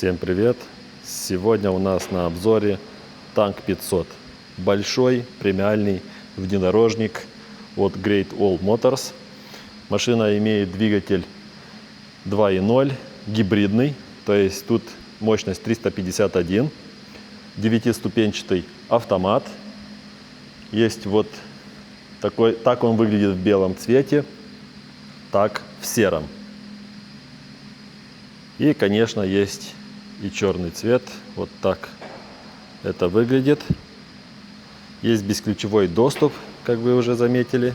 Всем привет! Сегодня у нас на обзоре Tank 500. Большой премиальный внедорожник от Great Wall Motors. Машина имеет двигатель 2.0, гибридный, то есть тут мощность 351, 9-ступенчатый автомат. Есть вот такой, так он выглядит в белом цвете, так в сером. И, конечно, есть и черный цвет. Вот так это выглядит. Есть бесключевой доступ, как вы уже заметили.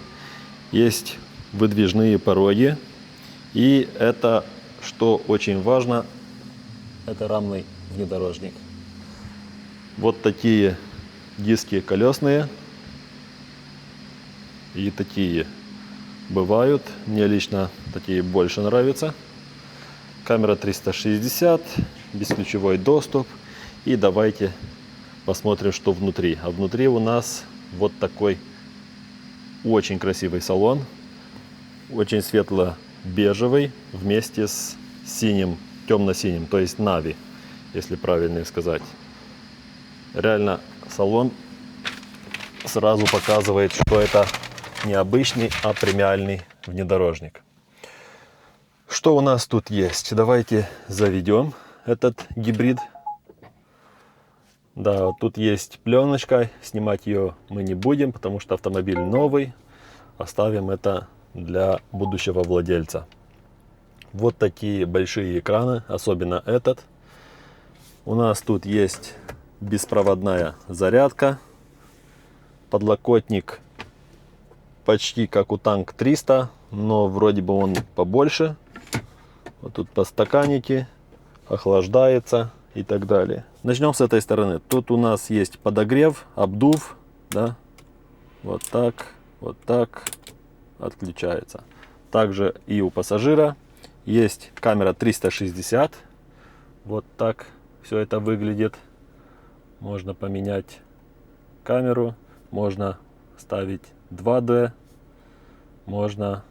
Есть выдвижные пороги. И это, что очень важно, это рамный внедорожник. Вот такие диски колесные. И такие бывают. Мне лично такие больше нравятся. Камера 360, бесключевой доступ. И давайте посмотрим, что внутри. А внутри у нас вот такой очень красивый салон. Очень светло-бежевый вместе с синим, темно-синим, то есть нави, если правильно сказать. Реально салон сразу показывает, что это не обычный, а премиальный внедорожник. Что у нас тут есть? Давайте заведем этот гибрид. Да, вот тут есть пленочка. Снимать ее мы не будем, потому что автомобиль новый. Оставим это для будущего владельца. Вот такие большие экраны, особенно этот. У нас тут есть беспроводная зарядка. Подлокотник почти как у Tank 300, но вроде бы он побольше. Вот тут подстаканники, охлаждается и так далее. Начнем с этой стороны. Тут у нас есть подогрев, обдув, да, вот так отключается. Также и у пассажира есть камера 360. Вот так все это выглядит. Можно поменять камеру, можно ставить 2D, можно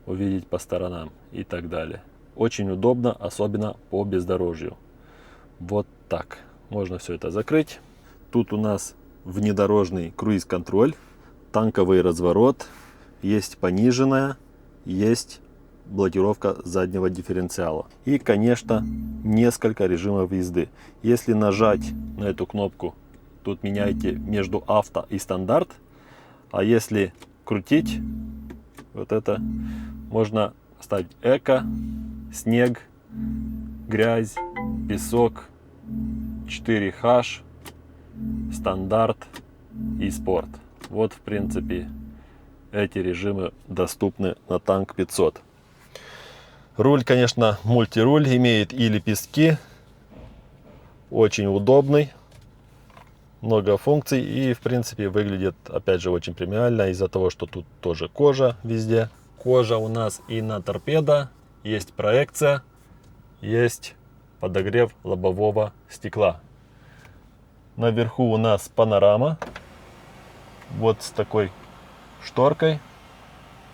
увидеть по сторонам и так далее. Очень удобно, особенно по бездорожью. Вот так. Можно все это закрыть. Тут у нас внедорожный круиз-контроль, танковый разворот, есть пониженная, есть блокировка заднего дифференциала. И, конечно, несколько режимов езды. Если нажать на эту кнопку, тут меняете между авто и стандарт. А если крутить, вот это, можно ставить эко, снег, грязь, песок, 4H, стандарт и спорт. Вот, в принципе, эти режимы доступны на Tank 500. Руль, конечно, мультируль, имеет и лепестки, очень удобный, много функций и, в принципе, выглядит, опять же, очень премиально из-за того, что тут тоже кожа везде. Кожа у нас и на торпедо, есть проекция, есть подогрев лобового стекла. Наверху у нас панорама, вот с такой шторкой.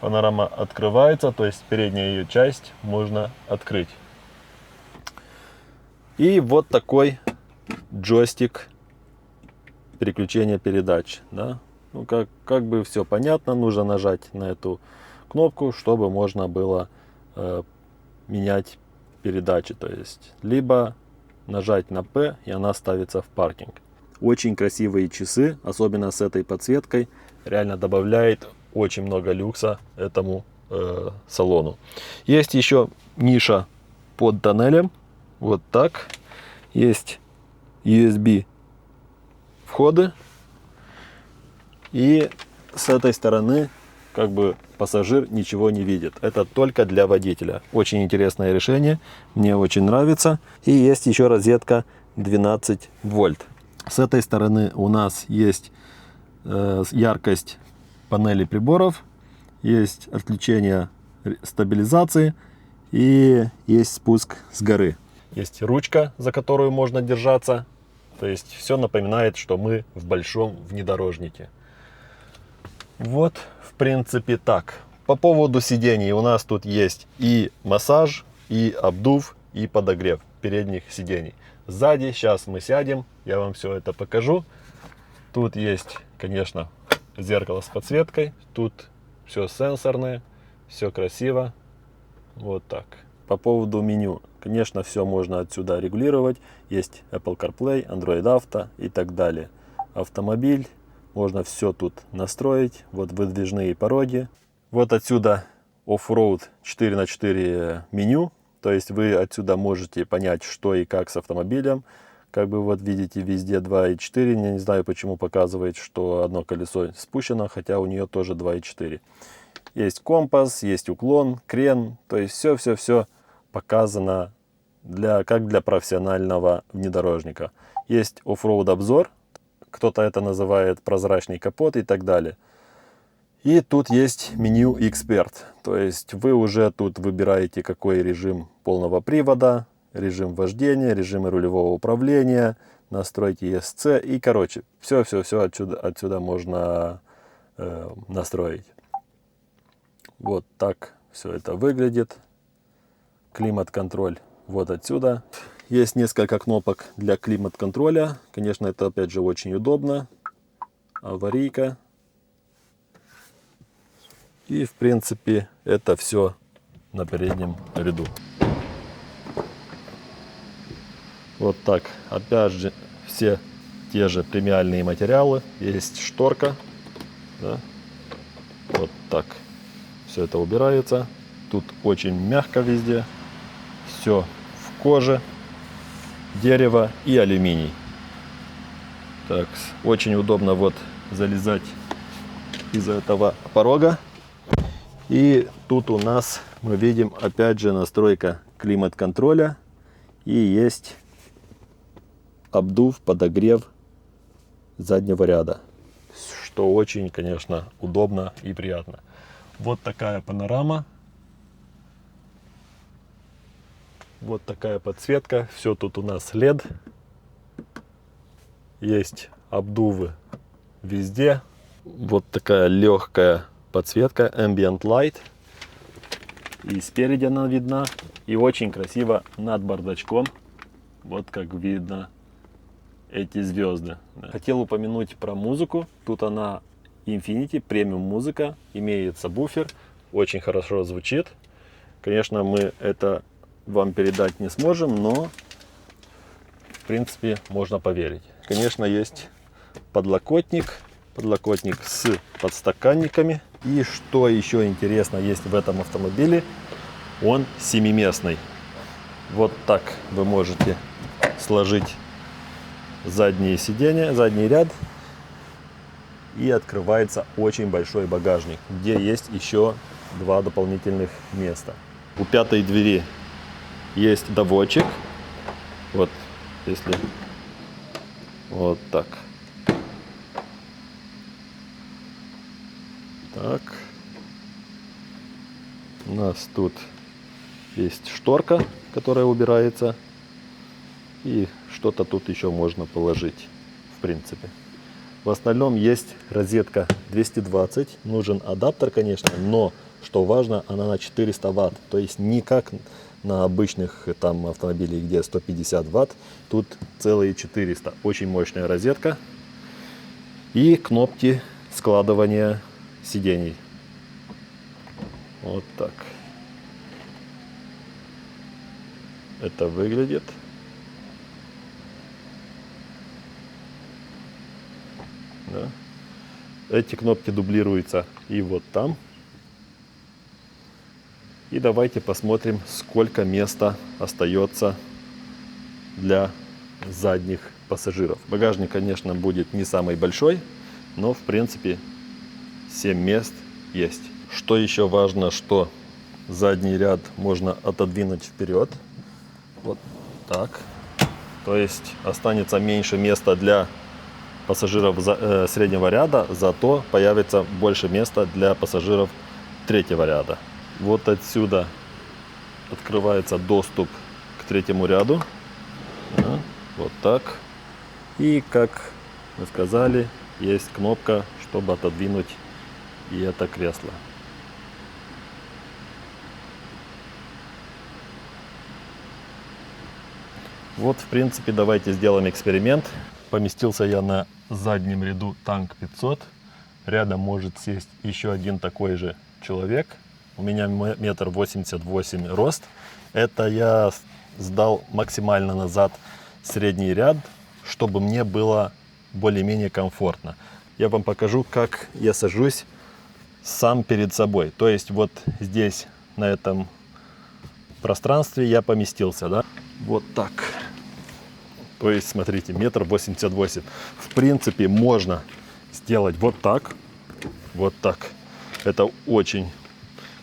Панорама открывается, то есть передняя ее часть можно открыть. И вот такой джойстик переключения передач. Да? Ну, как бы все понятно, нужно нажать на эту кнопку, чтобы можно было менять передачи. То есть либо нажать на P, и она ставится в паркинг. Очень красивые часы, особенно с этой подсветкой, реально добавляет очень много люкса этому салону. Есть еще ниша под тоннелем, вот так. Есть USB входы, и с этой стороны как бы пассажир ничего не видит. Это только для водителя. Очень интересное решение, мне очень нравится. И есть еще розетка 12 вольт. С этой стороны у нас есть яркость панели приборов, есть отключение стабилизации и есть спуск с горы. Есть ручка, за которую можно держаться. То есть все напоминает, что мы в большом внедорожнике. Вот, в принципе, так. По поводу сидений у нас тут есть и массаж, и обдув, и подогрев. передних сидений. Сзади, сейчас мы сядем, я вам все это покажу. Тут есть, конечно, зеркало с подсветкой, тут все сенсорное, все красиво, вот так. По поводу меню, конечно, все можно отсюда регулировать, есть Apple CarPlay, Android Auto и так далее. Автомобиль, можно все тут настроить, вот выдвижные пороги. Вот отсюда Off-Road 4×4 меню, то есть вы отсюда можете понять, что и как с автомобилем. Как бы вот видите, везде 2.4. Я не знаю, почему показывает, что одно колесо спущено, хотя у нее тоже 2.4. Есть компас, есть уклон, крен. То есть все показано как для профессионального внедорожника. Есть оффроуд обзор. Кто-то это называет прозрачный капот и так далее. И тут есть меню «Эксперт». То есть вы уже тут выбираете, какой режим полного привода, режим вождения, режимы рулевого управления, настройки ESC. И, короче, все отсюда можно настроить. Вот так все это выглядит. Климат-контроль вот отсюда. Есть несколько кнопок для климат-контроля. Конечно, это опять же очень удобно. Аварийка. И, в принципе, это все на переднем ряду. Вот так. Опять же, все те же премиальные материалы. Есть шторка. Да? Вот так. Все это убирается. Тут очень мягко везде. Все в коже, дерево и алюминий. Так, очень удобно вот залезать из этого порога. И тут у нас мы видим опять же настройка климат-контроля. И есть обдув, подогрев заднего ряда. Что очень, конечно, удобно и приятно. Вот такая панорама. Вот такая подсветка. Все тут у нас LED. Есть обдувы везде. Вот такая легкая подсветка Ambient Light. И спереди она видна. И очень красиво над бардачком. Вот как видно эти звезды. Хотел упомянуть про музыку. Тут она Infinity, премиум музыка. Имеется буфер. Очень хорошо звучит. Конечно, мы это вам передать не сможем, но в принципе можно поверить. Конечно, есть подлокотник с подстаканниками. И что еще интересно есть в этом автомобиле, он семиместный. Вот так вы можете сложить задние сиденья, задний ряд, и открывается очень большой багажник, где есть еще 2 дополнительных места. У пятой двери есть доводчик. Вот, если вот так. Так. У нас тут есть шторка, которая убирается. И что-то тут еще можно положить, в принципе. В остальном есть розетка 220. Нужен адаптер, конечно, но, что важно, она на 400 Вт. То есть не как на обычных там автомобилях, где 150 Вт. Тут целые 400. Очень мощная розетка. И кнопки складывания сидений. Вот так это выглядит. Да. Эти кнопки дублируются и вот там. И давайте посмотрим, сколько места остается для задних пассажиров. Багажник, конечно, будет не самый большой, но в принципе 7 мест есть. Что еще важно, что задний ряд можно отодвинуть вперед. Вот так. То есть останется меньше места для пассажиров среднего ряда, зато появится больше места для пассажиров третьего ряда. Вот отсюда открывается доступ к третьему ряду. Да, вот так. И, как мы сказали, есть кнопка, чтобы отодвинуть и это кресло. Вот, в принципе, давайте сделаем эксперимент. Поместился я на заднем ряду танк 500. Рядом может сесть еще один такой же человек. У меня 1,88 м рост. Это я сдал максимально назад средний ряд, чтобы мне было более-менее комфортно. Я вам покажу, как я сажусь сам перед собой. То есть вот здесь, на этом пространстве я поместился, да? Вот так. То есть, смотрите, 1,88 м. В принципе, можно сделать вот так. Вот так. Это очень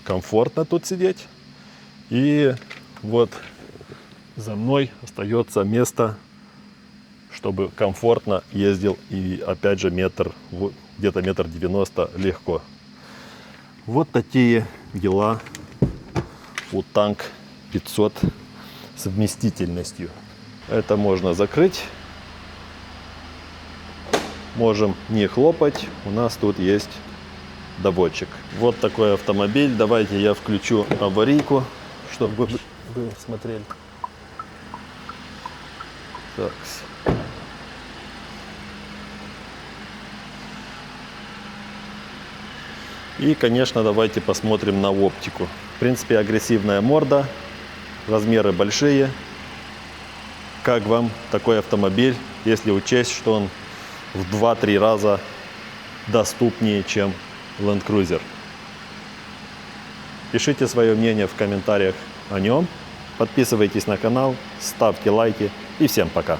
комфортно тут сидеть. И вот за мной остается место, чтобы комфортно ездил. И опять же где-то 1,90 м легко. Вот такие дела у танк 500 с вместительностью. Это можно закрыть. Можем не хлопать. У нас тут есть доводчик. Вот такой автомобиль. Давайте я включу аварийку, чтобы вы смотрели. Так. И, конечно, давайте посмотрим на оптику. В принципе, агрессивная морда, размеры большие. Как вам такой автомобиль, если учесть, что он в 2-3 раза доступнее, чем Land Cruiser? Пишите свое мнение в комментариях о нем. Подписывайтесь на канал, ставьте лайки и всем пока.